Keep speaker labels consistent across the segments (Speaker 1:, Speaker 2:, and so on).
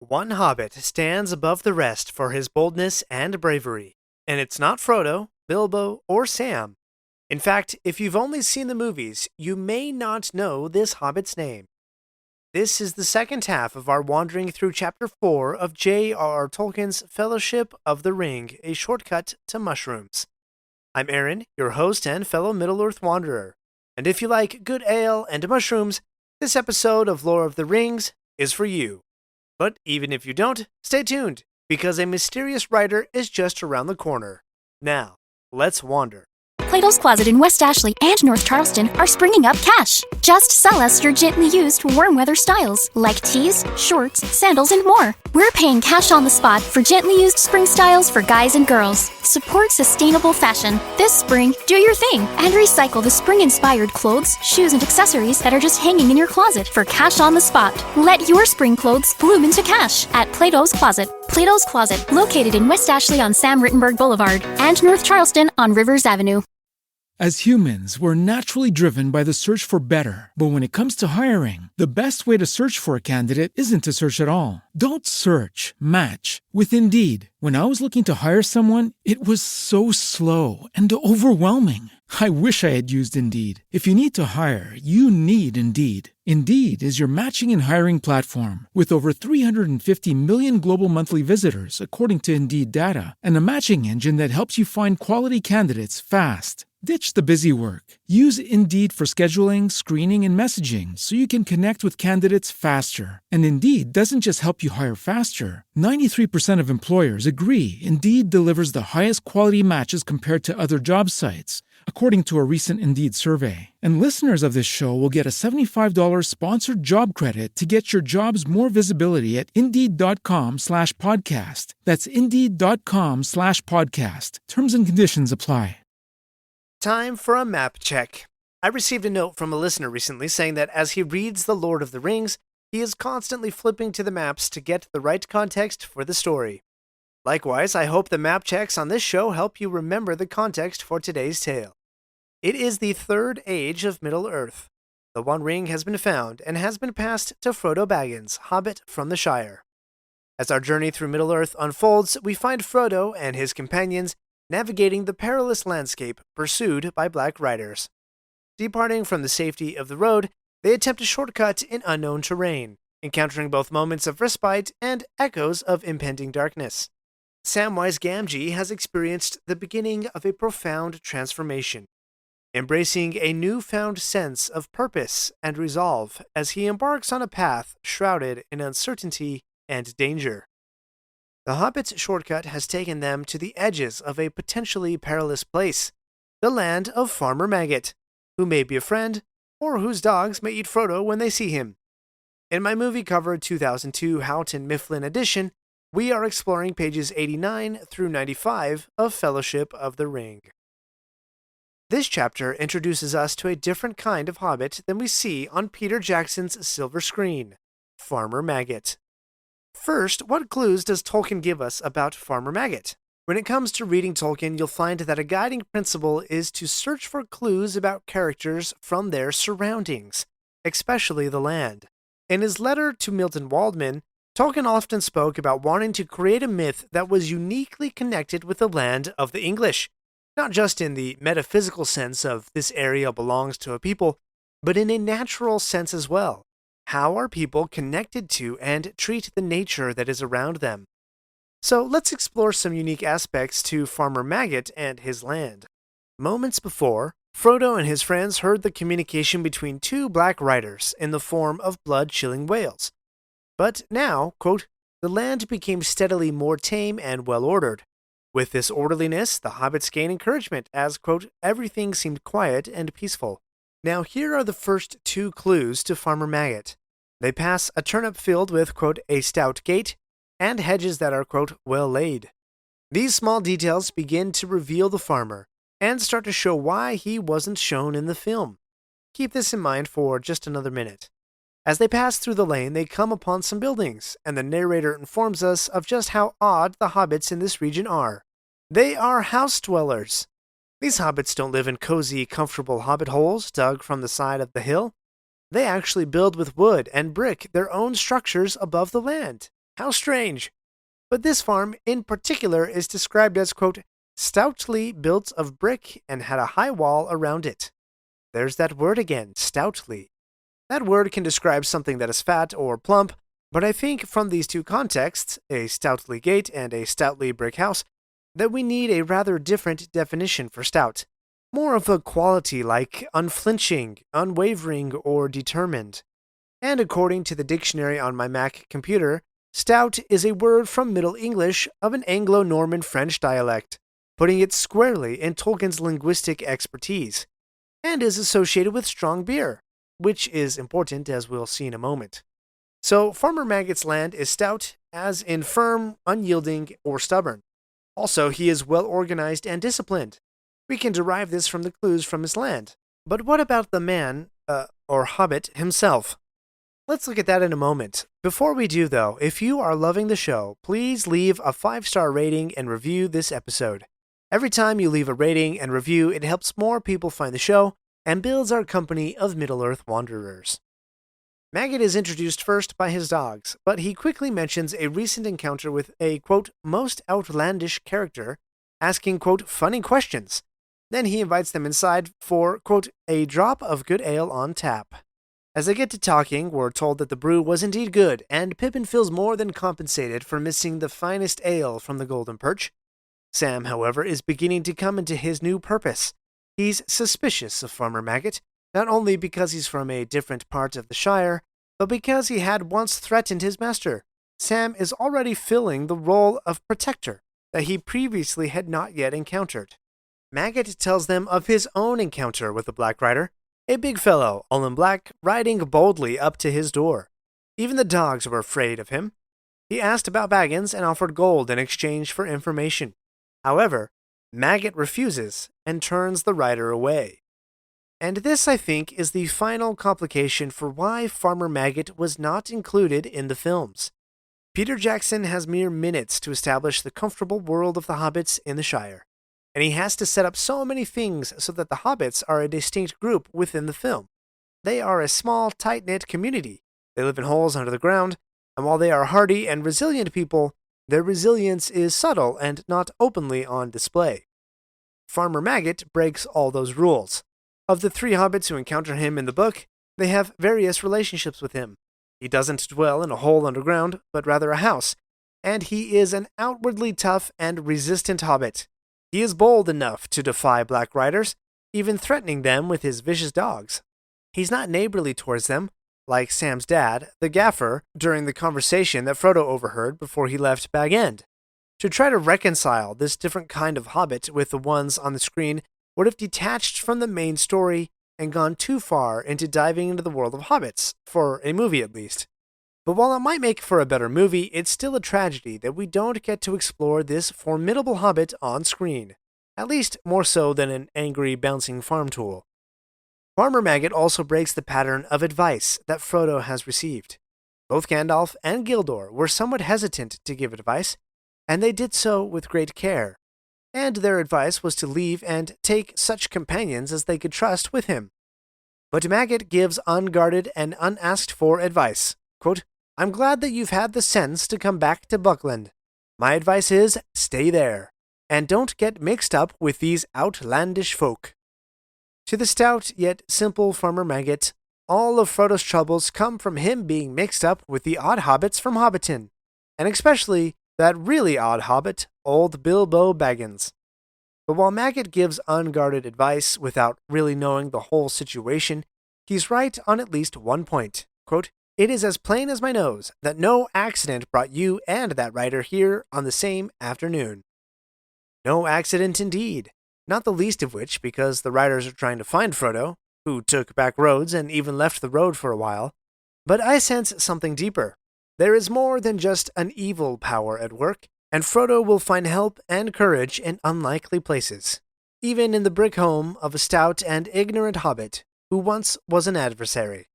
Speaker 1: One hobbit stands above the rest for his boldness and bravery, and it's not Frodo, Bilbo, or Sam. In fact, if you've only seen the movies, you may not know this hobbit's name. This is the second half of our wandering through Chapter 4 of JRR Tolkien's Fellowship of the Ring, a shortcut to mushrooms. I'm Aaron, your host and fellow Middle-earth wanderer, and if you like good ale and mushrooms, this episode of Lore of the Rings is for you. But even if you don't, stay tuned, because a mysterious writer is just around the corner. Now, let's wander.
Speaker 2: Plato's Closet in West Ashley and North Charleston are springing up cash. Just sell us your gently used warm weather styles, like tees, shorts, sandals, and more. We're paying cash on the spot for gently used spring styles for guys and girls. Support sustainable fashion. This spring, do your thing and recycle the spring-inspired clothes, shoes, and accessories that are just hanging in your closet for cash on the spot. Let your spring clothes bloom into cash at Plato's Closet. Plato's Closet, located in West Ashley on Sam Rittenberg Boulevard and North Charleston on Rivers Avenue.
Speaker 3: As humans, we're naturally driven by the search for better. But when it comes to hiring, the best way to search for a candidate isn't to search at all. Don't search, match with Indeed. When I was looking to hire someone, it was so slow and overwhelming. I wish I had used Indeed. If you need to hire, you need Indeed. Indeed is your matching and hiring platform with over 350 million global monthly visitors, according to Indeed data, and a matching engine that helps you find quality candidates fast. Ditch the busy work. Use Indeed for scheduling, screening, and messaging so you can connect with candidates faster. And Indeed doesn't just help you hire faster. 93% of employers agree Indeed delivers the highest quality matches compared to other job sites, according to a recent Indeed survey. And listeners of this show will get a $75 sponsored job credit to get your jobs more visibility at Indeed.com/podcast. That's Indeed.com/podcast. Terms and conditions apply.
Speaker 1: Time for a map check. I received a note from a listener recently saying that as he reads The Lord of the Rings, he is constantly flipping to the maps to get the right context for the story. Likewise, I hope the map checks on this show help you remember the context for today's tale. It is the third age of Middle-earth. The One Ring has been found and has been passed to Frodo Baggins, hobbit from the Shire. As our journey through Middle-earth unfolds, we find Frodo and his companions navigating the perilous landscape pursued by Black Riders. Departing from the safety of the road, they attempt a shortcut in unknown terrain, encountering both moments of respite and echoes of impending darkness. Samwise Gamgee has experienced the beginning of a profound transformation, embracing a newfound sense of purpose and resolve as he embarks on a path shrouded in uncertainty and danger. The Hobbit's shortcut has taken them to the edges of a potentially perilous place, the land of Farmer Maggot, who may be a friend, or whose dogs may eat Frodo when they see him. In my movie-covered 2002 Houghton Mifflin edition, we are exploring pages 89 through 95 of Fellowship of the Ring. This chapter introduces us to a different kind of hobbit than we see on Peter Jackson's silver screen, Farmer Maggot. First, what clues does Tolkien give us about Farmer Maggot? When it comes to reading Tolkien, you'll find that a guiding principle is to search for clues about characters from their surroundings, especially the land. In his letter to Milton Waldman, Tolkien often spoke about wanting to create a myth that was uniquely connected with the land of the English, not just in the metaphysical sense of this area belongs to a people, but in a natural sense as well. How are people connected to and treat the nature that is around them? So let's explore some unique aspects to Farmer Maggot and his land. Moments before, Frodo and his friends heard the communication between two Black Riders in the form of blood-chilling wails. But now, quote, the land became steadily more tame and well-ordered. With this orderliness, the hobbits gained encouragement as, quote, everything seemed quiet and peaceful. Now here are the first two clues to Farmer Maggot. They pass a turnip field with, quote, a stout gate, and hedges that are, quote, well laid. These small details begin to reveal the farmer, and start to show why he wasn't shown in the film. Keep this in mind for just another minute. As they pass through the lane, they come upon some buildings, and the narrator informs us of just how odd the hobbits in this region are. They are house dwellers. These hobbits don't live in cozy, comfortable hobbit holes dug from the side of the hill. They actually build with wood and brick their own structures above the land. How strange! But this farm in particular is described as, quote, stoutly built of brick and had a high wall around it. There's that word again, stoutly. That word can describe something that is fat or plump, but I think from these two contexts, a stoutly gate and a stoutly brick house, that we need a rather different definition for stout. More of a quality like unflinching, unwavering, or determined. And according to the dictionary on my Mac computer, stout is a word from Middle English of an Anglo-Norman French dialect, putting it squarely in Tolkien's linguistic expertise, and is associated with strong beer, which is important as we'll see in a moment. So Farmer Maggot's land is stout, as in firm, unyielding, or stubborn. Also, he is well organized and disciplined. We can derive this from the clues from his land. But what about the man, or hobbit, himself? Let's look at that in a moment. Before we do, though, if you are loving the show, please leave a 5-star rating and review this episode. Every time you leave a rating and review, it helps more people find the show and builds our company of Middle-earth wanderers. Maggot is introduced first by his dogs, but he quickly mentions a recent encounter with a, quote, most outlandish character, asking, quote, funny questions. Then he invites them inside for, quote, a drop of good ale on tap. As they get to talking, we're told that the brew was indeed good, and Pippin feels more than compensated for missing the finest ale from the Golden Perch. Sam, however, is beginning to come into his new purpose. He's suspicious of Farmer Maggot, not only because he's from a different part of the Shire, but because he had once threatened his master. Sam is already filling the role of protector that he previously had not yet encountered. Maggot tells them of his own encounter with the Black Rider, a big fellow, all in black, riding boldly up to his door. Even the dogs were afraid of him. He asked about Baggins and offered gold in exchange for information. However, Maggot refuses and turns the rider away. And this, I think, is the final complication for why Farmer Maggot was not included in the films. Peter Jackson has mere minutes to establish the comfortable world of the hobbits in the Shire, and he has to set up so many things so that the hobbits are a distinct group within the film. They are a small, tight-knit community. They live in holes under the ground, and while they are hardy and resilient people, their resilience is subtle and not openly on display. Farmer Maggot breaks all those rules. Of the 3 hobbits who encounter him in the book, they have various relationships with him. He doesn't dwell in a hole underground, but rather a house, and he is an outwardly tough and resistant hobbit. He is bold enough to defy Black Riders, even threatening them with his vicious dogs. He's not neighborly towards them, like Sam's dad, the gaffer, during the conversation that Frodo overheard before he left Bag End. To try to reconcile this different kind of hobbit with the ones on the screen would have detached from the main story and gone too far into diving into the world of hobbits, for a movie at least. But while it might make for a better movie, it's still a tragedy that we don't get to explore this formidable hobbit on screen, at least more so than an angry bouncing farm tool. Farmer Maggot also breaks the pattern of advice that Frodo has received. Both Gandalf and Gildor were somewhat hesitant to give advice, and they did so with great care. And their advice was to leave and take such companions as they could trust with him. But Maggot gives unguarded and unasked for advice. Quote, I'm glad that you've had the sense to come back to Buckland. My advice is, stay there, and don't get mixed up with these outlandish folk. To the stout yet simple Farmer Maggot, all of Frodo's troubles come from him being mixed up with the odd hobbits from Hobbiton, and especially that really odd hobbit, old Bilbo Baggins. But while Maggot gives unguarded advice without really knowing the whole situation, he's right on at least one point. Quote, it is as plain as my nose that no accident brought you and that rider here on the same afternoon. No accident indeed, not the least of which because the riders are trying to find Frodo, who took back roads and even left the road for a while. But I sense something deeper. There is more than just an evil power at work, and Frodo will find help and courage in unlikely places, even in the brick home of a stout and ignorant hobbit who once was an adversary.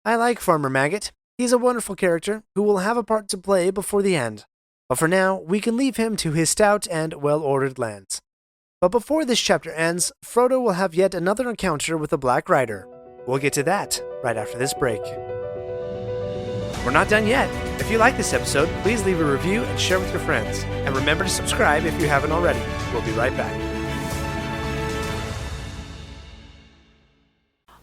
Speaker 1: I like Farmer Maggot. He's a wonderful character who will have a part to play before the end, but for now we can leave him to his stout and well-ordered lands. But before this chapter ends, Frodo will have yet another encounter with the Black Rider. We'll get to that right after this break. We're not done yet. If you like this episode, please leave a review and share with your friends. And remember to subscribe if you haven't already. We'll be right back.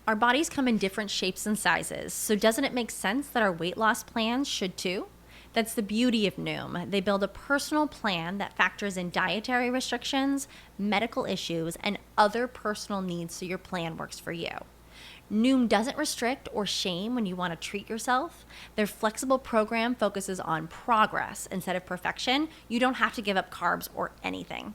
Speaker 4: Our bodies come in different shapes and sizes, so doesn't it make sense that our weight loss plans should too? That's the beauty of Noom. They build a personal plan that factors in dietary restrictions, medical issues, and other personal needs so your plan works for you. Noom doesn't restrict or shame when you want to treat yourself. Their flexible program focuses on progress instead of perfection. You don't have to give up carbs or anything.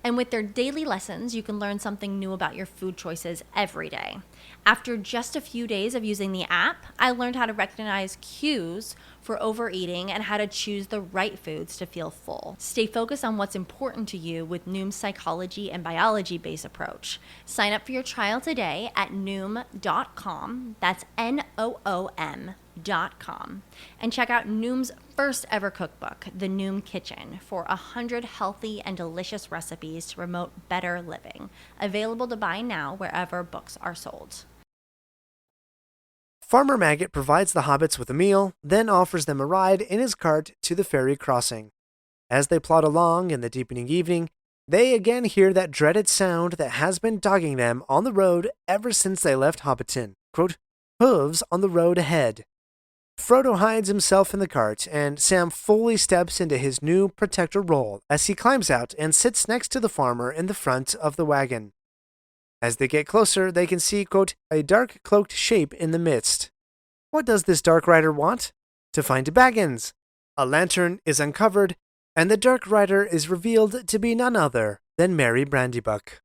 Speaker 4: And with their daily lessons, you can learn something new about your food choices every day. After just a few days of using the app, I learned how to recognize cues for overeating and how to choose the right foods to feel full. Stay focused on what's important to you with Noom's psychology and biology-based approach. Sign up for your trial today at Noom.com. That's Noom.com. And check out Noom's first ever cookbook, The Noom Kitchen, for 100 healthy and delicious recipes to promote better living. Available to buy now wherever books are sold.
Speaker 1: Farmer Maggot provides the hobbits with a meal, then offers them a ride in his cart to the ferry crossing. As they plod along in the deepening evening, they again hear that dreaded sound that has been dogging them on the road ever since they left Hobbiton. Quote, hooves on the road ahead. Frodo hides himself in the cart, and Sam fully steps into his new protector role as he climbs out and sits next to the farmer in the front of the wagon. As they get closer, they can see, quote, a dark cloaked shape in the midst. What does this dark rider want? To find Baggins. A lantern is uncovered, and the dark rider is revealed to be none other than Merry Brandybuck.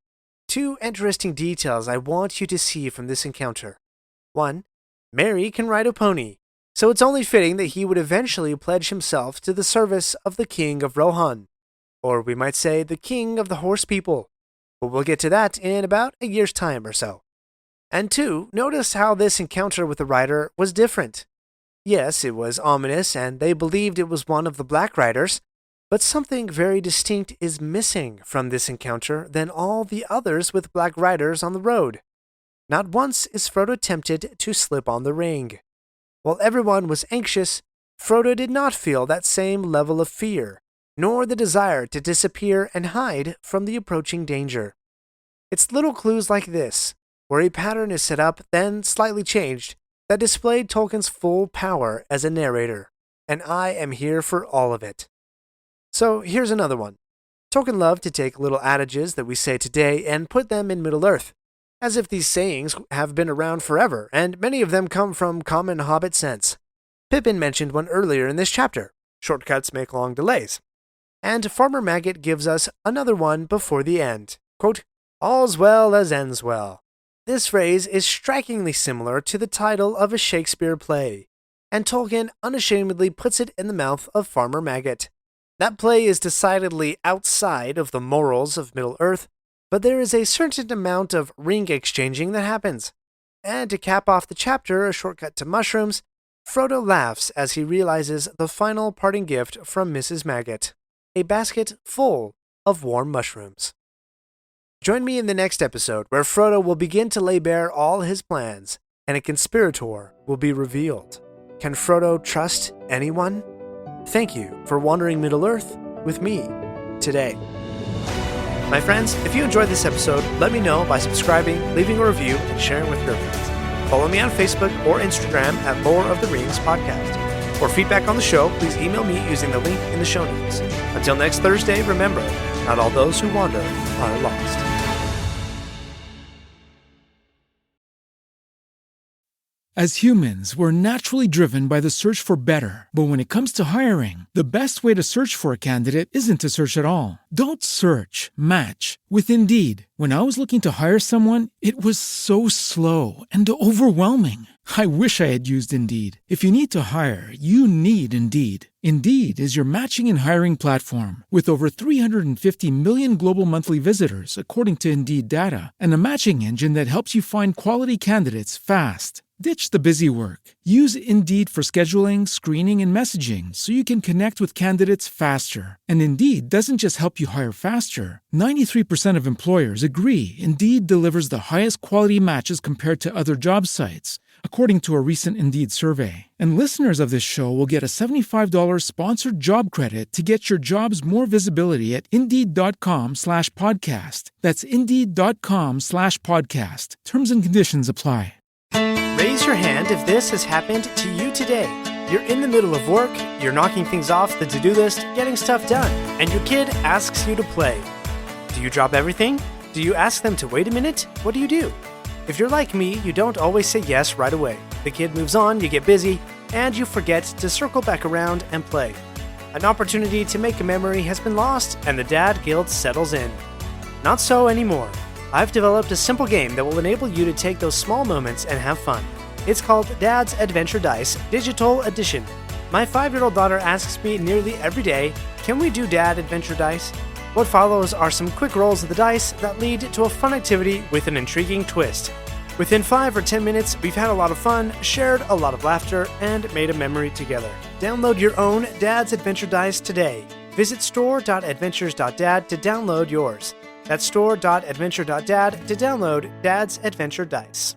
Speaker 1: Two interesting details I want you to see from this encounter. One, Merry can ride a pony, so it's only fitting that he would eventually pledge himself to the service of the King of Rohan, or we might say the King of the Horse People. But we'll get to that in about a year's time or so. And two, notice how this encounter with the rider was different. Yes, it was ominous, and they believed it was one of the Black Riders, but something very distinct is missing from this encounter than all the others with Black Riders on the road. Not once is Frodo tempted to slip on the ring. While everyone was anxious, Frodo did not feel that same level of fear, nor the desire to disappear and hide from the approaching danger. It's little clues like this, where a pattern is set up, then slightly changed, that displayed Tolkien's full power as a narrator, and I am here for all of it. So here's another one. Tolkien loved to take little adages that we say today and put them in Middle-earth, as if these sayings have been around forever, and many of them come from common Hobbit sense. Pippin mentioned one earlier in this chapter, shortcuts make long delays. And Farmer Maggot gives us another one before the end. Quote, all's well as ends well. This phrase is strikingly similar to the title of a Shakespeare play, and Tolkien unashamedly puts it in the mouth of Farmer Maggot. That play is decidedly outside of the morals of Middle-earth, but there is a certain amount of ring exchanging that happens. And to cap off the chapter, a shortcut to mushrooms, Frodo laughs as he realizes the final parting gift from Mrs. Maggot, a basket full of warm mushrooms. Join me in the next episode where Frodo will begin to lay bare all his plans and a conspirator will be revealed. Can Frodo trust anyone? Thank you for wandering Middle-earth with me today. My friends, if you enjoyed this episode, let me know by subscribing, leaving a review, and sharing with your friends. Follow me on Facebook or Instagram at Lore of the Rings Podcast. For feedback on the show, please email me using the link in the show notes. Until next Thursday, remember, not all those who wander are lost.
Speaker 3: As humans, we're naturally driven by the search for better. But when it comes to hiring, the best way to search for a candidate isn't to search at all. Don't search, match with Indeed. When I was looking to hire someone, it was so slow and overwhelming. I wish I had used Indeed. If you need to hire, you need Indeed. Indeed is your matching and hiring platform with over 350 million global monthly visitors, according to Indeed data, and a matching engine that helps you find quality candidates fast. Ditch the busy work. Use Indeed for scheduling, screening, and messaging so you can connect with candidates faster. And Indeed doesn't just help you hire faster. 93% of employers agree Indeed delivers the highest quality matches compared to other job sites. according to a recent Indeed survey. And listeners of this show will get a $75 sponsored job credit to get your jobs more visibility at Indeed.com/podcast. That's Indeed.com/podcast. Terms and conditions apply.
Speaker 1: Raise your hand if this has happened to you today. You're in the middle of work, you're knocking things off the to-do list, getting stuff done, and your kid asks you to play. Do you drop everything? Do you ask them to wait a minute? What do you do? If you're like me, you don't always say yes right away. The kid moves on, you get busy, and you forget to circle back around and play. An opportunity to make a memory has been lost, and the dad guilt settles in. Not so anymore. I've developed a simple game that will enable you to take those small moments and have fun. It's called Dad's Adventure Dice Digital Edition. My 5-year-old daughter asks me nearly every day, "Can we do Dad Adventure Dice?" What follows are some quick rolls of the dice that lead to a fun activity with an intriguing twist. Within 5 or 10 minutes, we've had a lot of fun, shared a lot of laughter, and made a memory together. Download your own Dad's Adventure Dice today. Visit store.adventures.dad to download yours. That's store.adventure.dad to download Dad's Adventure Dice.